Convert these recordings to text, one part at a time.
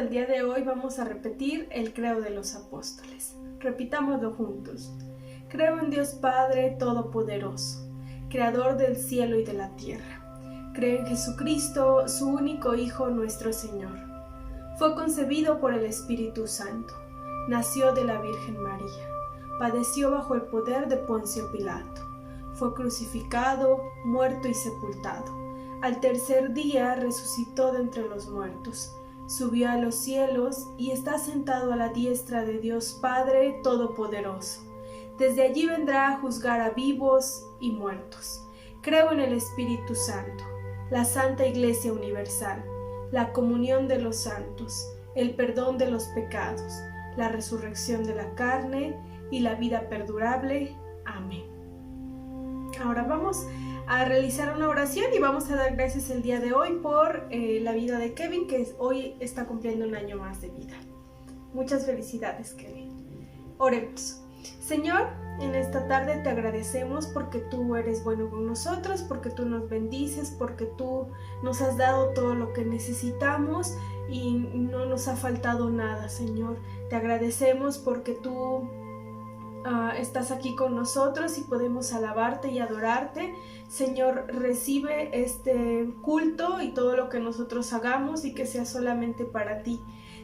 el día de hoy vamos a repetir el credo de los apóstoles. Repitámoslo juntos. Creo en Dios Padre Todopoderoso, Creador del cielo y de la tierra. Creo en Jesucristo, su único Hijo, nuestro Señor. Fue concebido por el Espíritu Santo. Nació de la Virgen María. Padeció bajo el poder de Poncio Pilato. Fue crucificado, muerto y sepultado. Al tercer día resucitó de entre los muertos. Subió a los cielos y está sentado a la diestra de Dios Padre Todopoderoso. Desde allí vendrá a juzgar a vivos y muertos. Creo en el Espíritu Santo, la Santa Iglesia Universal, la comunión de los santos, el perdón de los pecados, la resurrección de la carne y la vida perdurable. Amén. Ahora vamos a realizar una oración y vamos a dar gracias el día de hoy por la vida de Kevin, que hoy está cumpliendo un año más de vida. Muchas felicidades, Kevin. Oremos. Señor, en esta tarde te agradecemos porque tú eres bueno con nosotros, porque tú nos bendices, porque tú nos has dado todo lo que necesitamos y no nos ha faltado nada, Señor. Te agradecemos porque tú estás aquí con nosotros y podemos alabarte y adorarte. Señor, recibe este culto y todo lo que nosotros hagamos y que sea solamente para ti.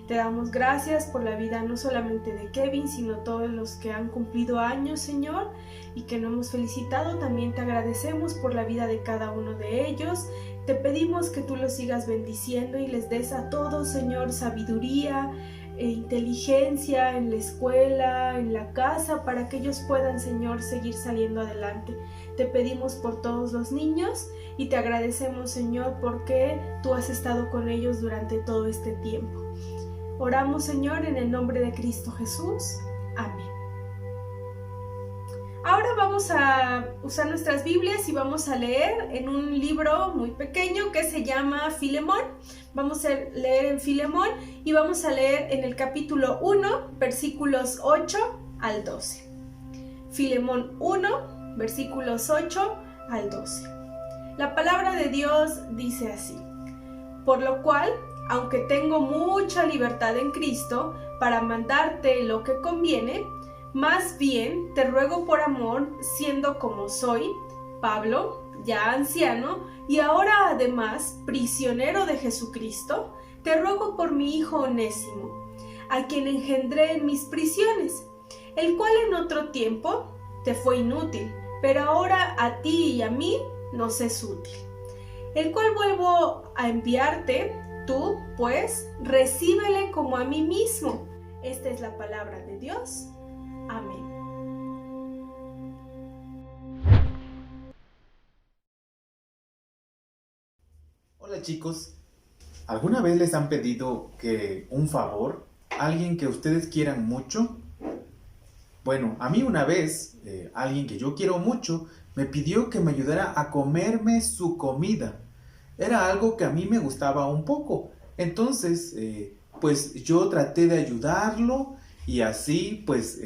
Te damos gracias por la vida no solamente de Kevin, sino todos los que han cumplido años, Señor, y que no hemos felicitado. También te agradecemos por la vida de cada uno de ellos. Te pedimos que tú los sigas bendiciendo y les des a todos, Señor, sabiduría e inteligencia en la escuela, en la casa, para que ellos puedan, Señor, seguir saliendo adelante. Te pedimos por todos los niños y te agradecemos, Señor, porque tú has estado con ellos durante todo este tiempo. Oramos, Señor, en el nombre de Cristo Jesús. Amén. Ahora vamos a usar nuestras Biblias y vamos a leer en un libro muy pequeño que se llama Filemón. Vamos a leer en Filemón y vamos a leer en el capítulo 1, versículos 8 al 12. Filemón 1, versículos 8 al 12. La palabra de Dios dice así: por lo cual, aunque tengo mucha libertad en Cristo para mandarte lo que conviene, más bien te ruego por amor, siendo como soy, Pablo, ya anciano, y ahora además prisionero de Jesucristo, te ruego por mi hijo Onésimo, a quien engendré en mis prisiones, el cual en otro tiempo te fue inútil, pero ahora a ti y a mí nos es útil, el cual vuelvo a enviarte. Tú, pues, recíbele como a mí mismo. Esta es la palabra de Dios. Amén. Hola chicos, ¿alguna vez les han pedido que un favor? ¿Alguien que ustedes quieran mucho? Bueno, a mí una vez, alguien que yo quiero mucho, me pidió que me ayudara a comerme su comida. Era algo que a mí me gustaba un poco. Entonces, pues yo traté de ayudarlo y así, pues,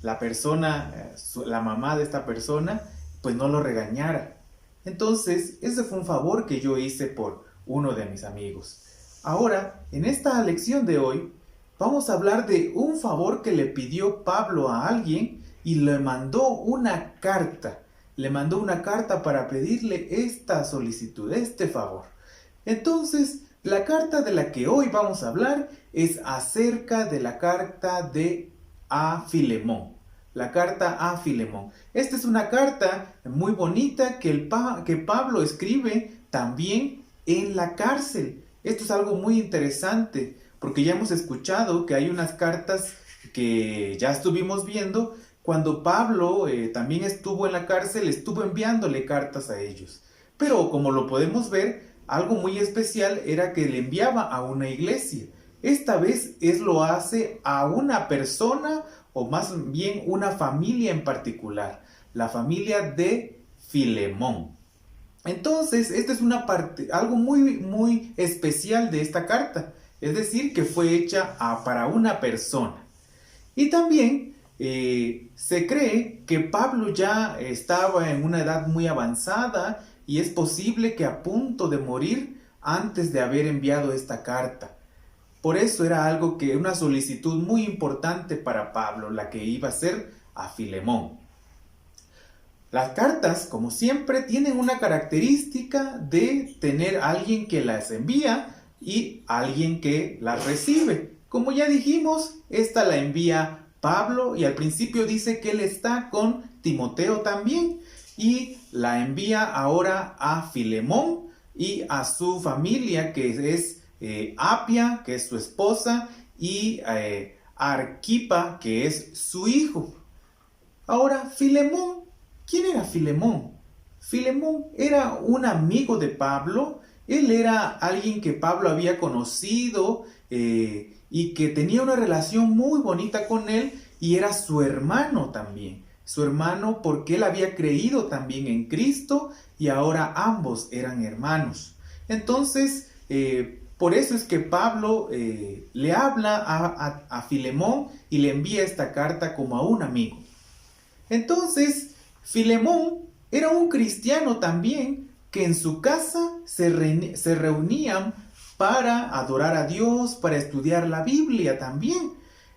la persona, la mamá de esta persona, pues no lo regañara. Entonces, ese fue un favor que yo hice por uno de mis amigos. Ahora, en esta lección de hoy, vamos a hablar de un favor que le pidió Pablo a alguien y le mandó una carta. Le mandó una carta para pedirle esta solicitud, este favor. Entonces, la carta de la que hoy vamos a hablar es acerca de la carta de a Filemón. La carta a Filemón. Esta es una carta muy bonita que Pablo escribe también en la cárcel. Esto es algo muy interesante porque ya hemos escuchado que hay unas cartas que ya estuvimos viendo. Cuando Pablo también estuvo en la cárcel, estuvo enviándole cartas a ellos. Pero como lo podemos ver, algo muy especial era que le enviaba a una iglesia. Esta vez él lo hace a una persona o más bien una familia en particular, la familia de Filemón. Entonces, esta es una parte, algo muy especial de esta carta, es decir, que fue hecha para una persona. Y también se cree que Pablo ya estaba en una edad muy avanzada y es posible que a punto de morir antes de haber enviado esta carta. Por eso era una solicitud muy importante para Pablo, la que iba a hacer a Filemón. Las cartas, como siempre, tienen una característica de tener alguien que las envía y alguien que las recibe. Como ya dijimos, esta la envía Pablo y al principio dice que él está con Timoteo también y la envía ahora a Filemón y a su familia, que es Apia, que es su esposa, y Arquipa, que es su hijo. Ahora, Filemón, ¿quién era Filemón? Filemón era un amigo de Pablo. Él era alguien que Pablo había conocido y que tenía una relación muy bonita con él, y era su hermano también. Su hermano porque él había creído también en Cristo y ahora ambos eran hermanos. Entonces, por eso es que Pablo le habla a Filemón y le envía esta carta como a un amigo. Entonces, Filemón era un cristiano también que en su casa se reunían para adorar a Dios, para estudiar la Biblia también.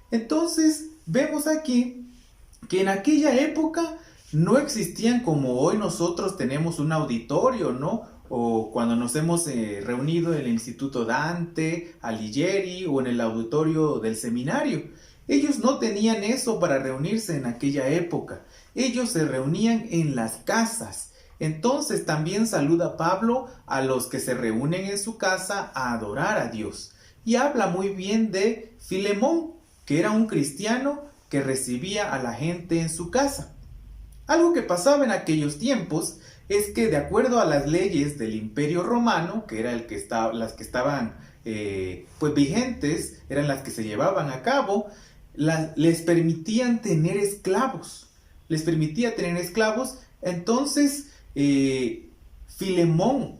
Entonces, vemos aquí que en aquella época no existían como hoy nosotros tenemos un auditorio, ¿no? O cuando nos hemos reunido en el Instituto Dante Alighieri o en el auditorio del seminario. Ellos no tenían eso para reunirse en aquella época. Ellos se reunían en las casas. Entonces también saluda Pablo a los que se reúnen en su casa a adorar a Dios. Y habla muy bien de Filemón, que era un cristiano que recibía a la gente en su casa. Algo que pasaba en aquellos tiempos es que, de acuerdo a las leyes del Imperio Romano, que era las que estaban pues vigentes, eran las que se llevaban a cabo, les permitían tener esclavos. Entonces, Filemón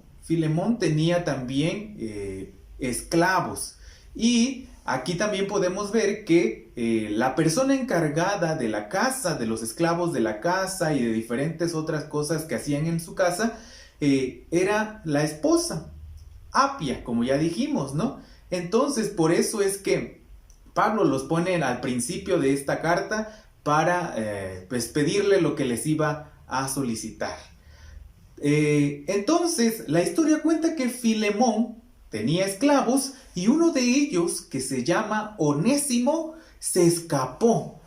tenía también esclavos. Y aquí también podemos ver que la persona encargada de la casa, de los esclavos de la casa y de diferentes otras cosas que hacían en su casa, era la esposa, Apia, como ya dijimos, ¿no? Entonces, por eso es que Pablo los pone al principio de esta carta para pues pedirle lo que les iba a solicitar. Entonces, la historia cuenta que Filemón tenía esclavos y uno de ellos, que se llama Onésimo, se escapó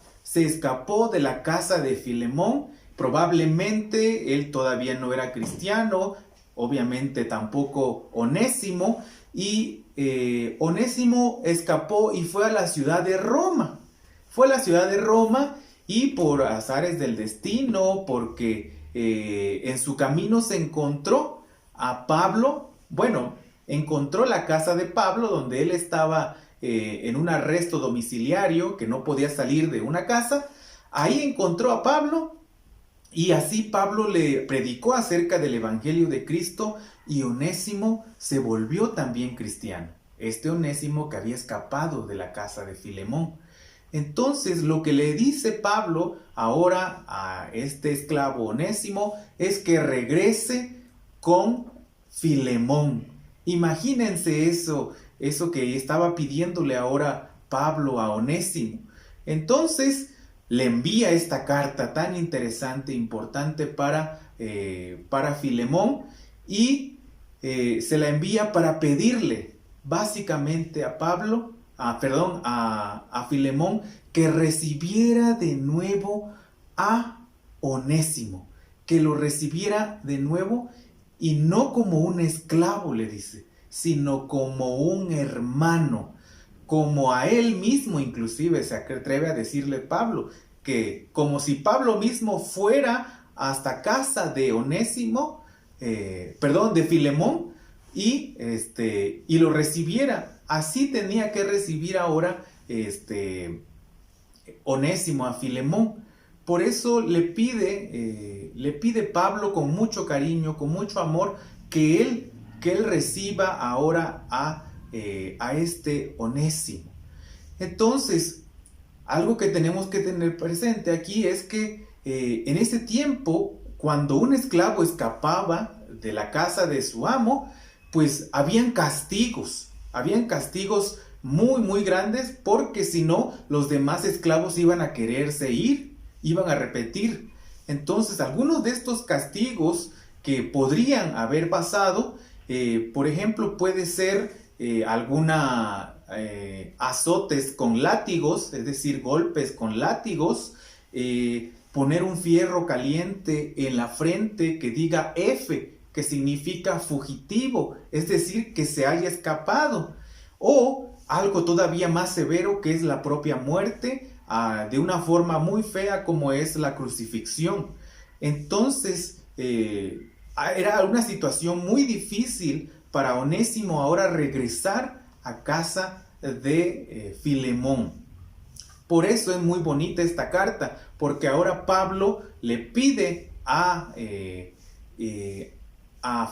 de la casa de Filemón. Probablemente él todavía no era cristiano, obviamente tampoco Onésimo, y Onésimo escapó y fue a la ciudad de Roma. Y por azares del destino, porque en su camino se encontró a Pablo, encontró la casa de Pablo donde él estaba en un arresto domiciliario, que no podía salir de una casa. Ahí encontró a Pablo y así Pablo le predicó acerca del Evangelio de Cristo y Onésimo se volvió también cristiano. Este Onésimo que había escapado de la casa de Filemón. Entonces lo que le dice Pablo ahora a este esclavo Onésimo es que regrese con Filemón. Imagínense eso que estaba pidiéndole ahora Pablo a Onésimo. Entonces le envía esta carta tan interesante e importante para Filemón y se la envía para pedirle básicamente a Filemón que recibiera de nuevo a Onésimo, que lo recibiera de nuevo y no como un esclavo, le dice, sino como un hermano, como a él mismo inclusive se atreve a decirle Pablo, que como si Pablo mismo fuera hasta casa de de Filemón y lo recibiera. Así tenía que recibir ahora Onésimo a Filemón. Por eso le pide Pablo con mucho cariño, con mucho amor, que él reciba ahora a este Onésimo. Entonces, algo que tenemos que tener presente aquí es que en ese tiempo, cuando un esclavo escapaba de la casa de su amo, pues habían castigos muy, muy grandes, porque si no, los demás esclavos iban a quererse ir, iban a repetir. Entonces, algunos de estos castigos que podrían haber pasado, por ejemplo, puede ser azotes con látigos, es decir, golpes con látigos, poner un fierro caliente en la frente que diga F, que significa fugitivo, es decir, que se haya escapado, o algo todavía más severo, que es la propia muerte, de una forma muy fea como es la crucifixión. Entonces, era una situación muy difícil para Onésimo ahora regresar a casa de Filemón. Por eso es muy bonita esta carta, porque ahora Pablo le pide a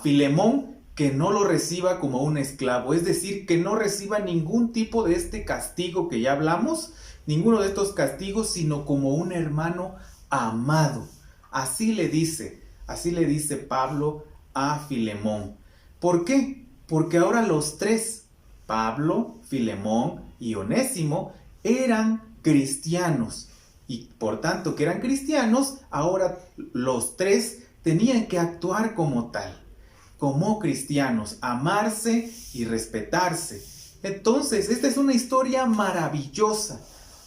Filemón que no lo reciba como un esclavo, es decir, que no reciba ningún tipo de este castigo que ya hablamos, ninguno de estos castigos, sino como un hermano amado. Así le dice Pablo a Filemón. ¿Por qué? Porque ahora los tres, Pablo, Filemón y Onésimo, eran cristianos. Y por tanto que eran cristianos, ahora los tres tenían que actuar como tal, como cristianos, amarse y respetarse. Entonces, esta es una historia maravillosa,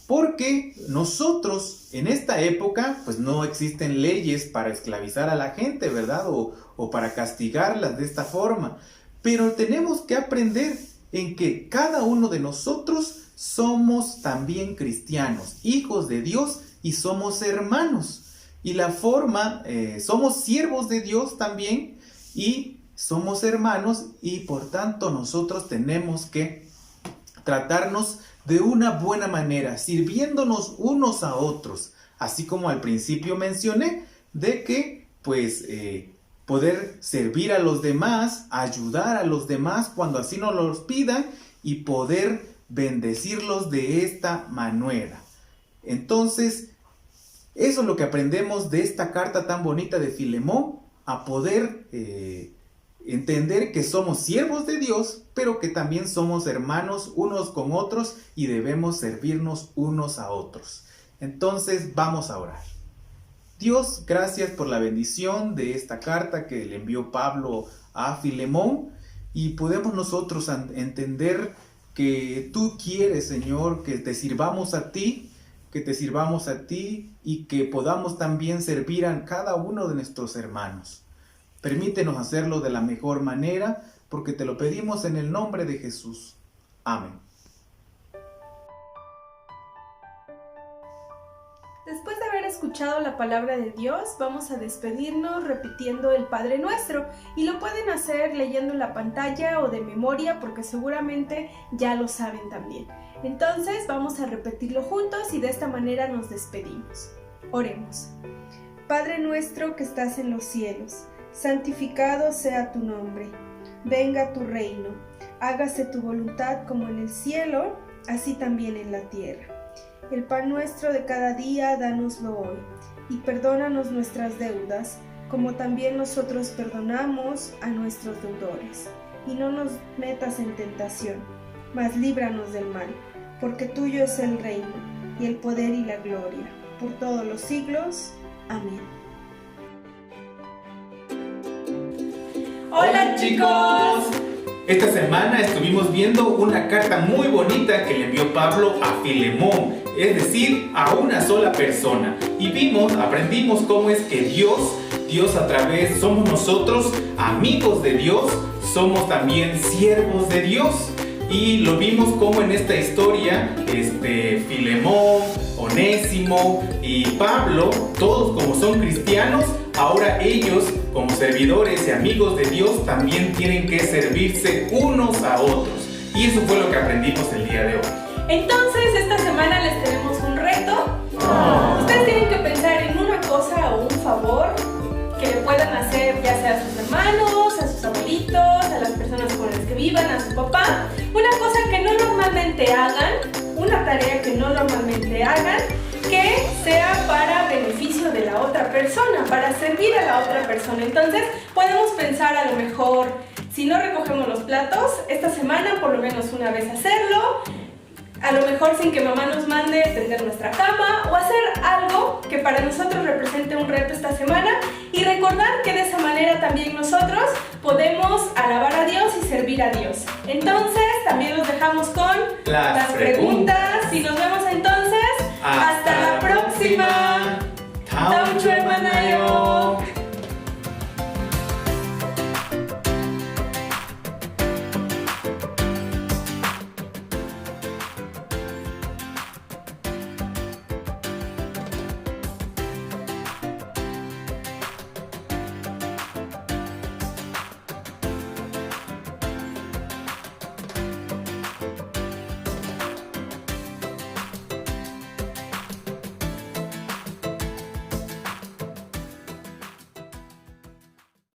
porque nosotros en esta época, pues no existen leyes para esclavizar a la gente, ¿verdad? O para castigarlas de esta forma. Pero tenemos que aprender en que cada uno de nosotros somos también cristianos, hijos de Dios, y somos hermanos. Y la forma, somos siervos de Dios también, y somos hermanos, y por tanto nosotros tenemos que tratarnos de una buena manera, sirviéndonos unos a otros, así como al principio mencioné, de que pues poder servir a los demás, ayudar a los demás cuando así nos los pidan, y poder bendecirlos de esta manera. Entonces, eso es lo que aprendemos de esta carta tan bonita de Filemón, a poder entender que somos siervos de Dios, pero que también somos hermanos unos con otros y debemos servirnos unos a otros. Entonces vamos a orar. Dios, gracias por la bendición de esta carta que le envió Pablo a Filemón, y podemos nosotros entender que tú quieres, Señor, que te sirvamos a ti, y que podamos también servir a cada uno de nuestros hermanos. Permítenos hacerlo de la mejor manera, porque te lo pedimos en el nombre de Jesús. Amén. Después de haber escuchado la palabra de Dios, vamos a despedirnos repitiendo el Padre Nuestro, y lo pueden hacer leyendo en la pantalla o de memoria, porque seguramente ya lo saben también. Entonces vamos a repetirlo juntos y de esta manera nos despedimos. Oremos. Padre nuestro que estás en los cielos, santificado sea tu nombre. Venga tu reino. Hágase tu voluntad como en el cielo, así también en la tierra. El pan nuestro de cada día, dánoslo hoy, y perdónanos nuestras deudas, como también nosotros perdonamos a nuestros deudores. Y no nos metas en tentación, mas líbranos del mal, porque tuyo es el reino, y el poder y la gloria, por todos los siglos. Amén. ¡Hola, chicos! Esta semana estuvimos viendo una carta muy bonita que le envió Pablo a Filemón, es decir, a una sola persona. Y aprendimos cómo es que Dios a través, somos nosotros amigos de Dios, somos también siervos de Dios. Y lo vimos como en esta historia, Filemón, Onésimo y Pablo, todos como son cristianos, ahora ellos, como servidores y amigos de Dios, también tienen que servirse unos a otros. Y eso fue lo que aprendimos el día de hoy. Entonces, esta semana les tenemos un reto. Ustedes tienen que pensar en una cosa o un favor que le puedan hacer, ya sea a sus hermanos, a sus abuelitos, a las personas con las que vivan, a su papá. Una cosa que no normalmente hagan, una tarea que no normalmente hagan, que sea para beneficio de la otra persona, para servir a la otra persona. Entonces podemos pensar a lo mejor Si no recogemos los platos, esta semana por lo menos una vez hacerlo, a lo mejor sin que mamá nos mande tender nuestra cama o hacer algo que para nosotros represente un reto esta semana y recordar que de esa manera también nosotros podemos alabar a Dios y servir a Dios. Entonces también los dejamos con las preguntas y nos vemos